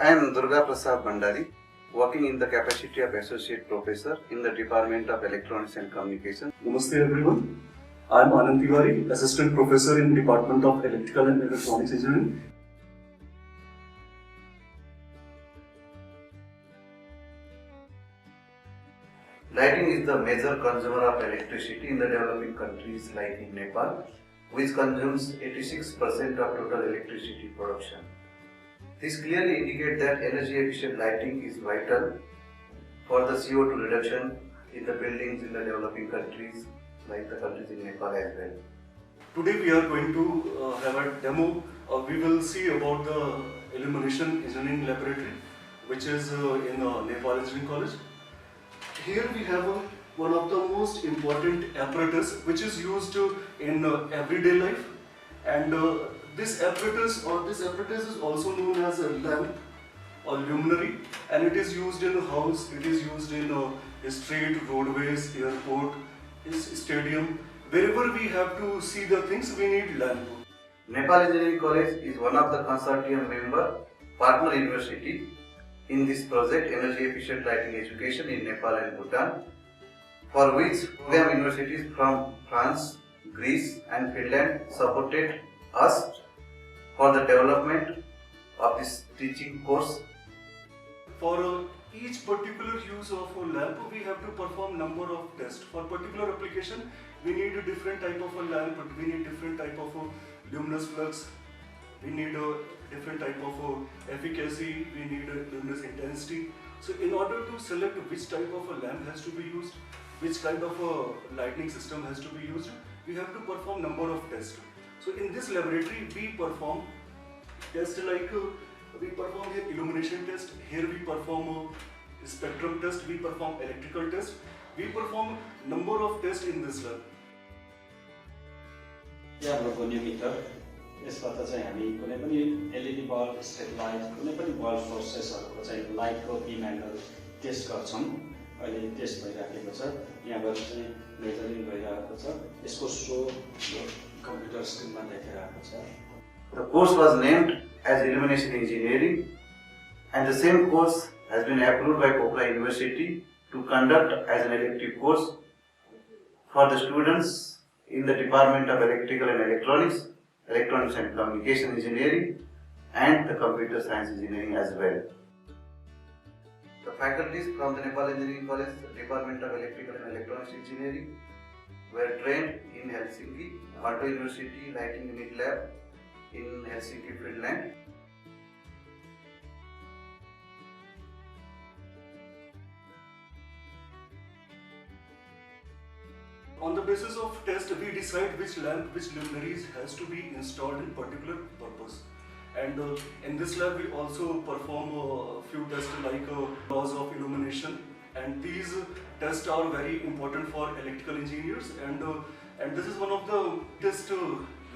I am Durga Prasad Bhandari, working in the capacity of Associate Professor in the Department of Electronics and Communication. Namaste everyone. I am Anand Tiwari, Assistant Professor in the Department of Electrical and Electronics Engineering. Lighting is the major consumer of electricity in the developing countries like in Nepal, which consumes 86% of total electricity production. This clearly indicates that energy efficient lighting is vital for the CO2 reduction in the buildings in the developing countries like the countries in Nepal as well. Today we are going to have a demo. We will see about the Illumination Engineering Laboratory, which is in Nepal Engineering College. Here we have one of the most important apparatus which is used in everyday life, and this apparatus is also known as a lamp or luminary, and it is used in a house, it is used in street, roadways, airport, stadium. Wherever we have to see the things, we need lamp. Nepal Engineering College is one of the consortium member partner university in this project Energy Efficient Lighting Education in Nepal and Bhutan, for which program universities from France, Greece and Finland supported us for the development of this teaching course. For each particular use of a lamp, we have to perform number of tests. For particular application, we need a different type of a lamp, we need different type of a luminous flux, we need a different type of efficacy, we need a luminous intensity. So in order to select which type of a lamp has to be used, which kind of a lighting system has to be used, we have to perform number of tests. So in this laboratory, we perform tests like we perform here illumination test, here we perform a spectrum test, we perform electrical test, we perform number of tests in this lab. हाम्रो गोन्योमिटर यसबाट चाहिँ हामी कुनै पनि LED bulb, street light, कुनै पनि bulb सोर्सेसहरुको चाहिँ लाइटको beam angle test गर्छौं। अहिले टेस्ट भइराखेको छ। यहाँबाट चाहिँ मेजरिङ भइरहेको छ। यसको शो कम्प्युटर स्क्रिनमा देखाइरहेको छ। The course was named as Illumination Engineering, and the same course has been approved by Pokhara University to conduct as an elective course for the students in the Department of Electrical and Electronics, Electronics and Communication Engineering and the Computer Science Engineering as well. The faculties from the Nepal Engineering College, Department of Electrical and Electronics Engineering were trained in Helsinki, Aalto University Lighting Unit Lab in Helsinki, Finland. On the basis of test, we decide which lamp, which luminaries has to be installed in particular purpose. And in this lab, we also perform a few tests like laws of illumination. And these tests are very important for electrical engineers. And this is one of the test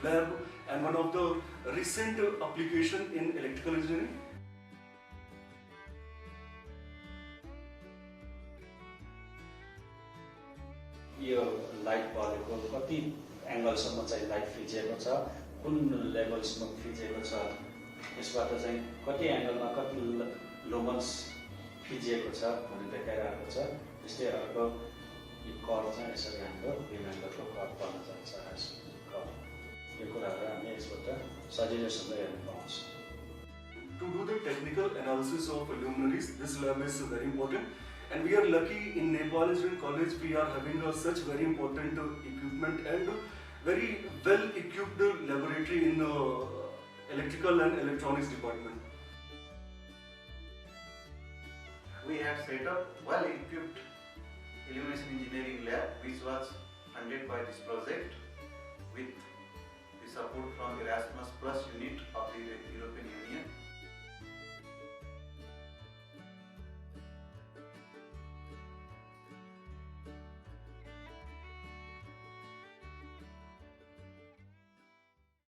lab and one of the recent application in electrical engineering. यो light बलेको कति एंगलसम्म चाहिँ light फिजिएको छ, कुन लेभलसम्म फिजिएको छ, यसबाट चाहिँ कति एंगलमा कति लुमन्स फिजिएको छ भन्ने देखाइरहेको छ। त्यस्तै अर्को यो कर्भ चाहिँ यसरी हाम्रो बीम एंगलको कर्भ बन्न जान्छ। यो कुराहरु हामी यसबाट सजिलैसँग हेर्न पाउँछौँ। To do the technical analysis of luminaries, this lab is very important. And we are lucky in Nepal Engineering College, we are having such very important equipment and very well equipped laboratory in electrical and electronics department. We have set up well equipped Illumination Engineering Lab which was funded by this project with the support from Erasmus Plus unit of the European Union.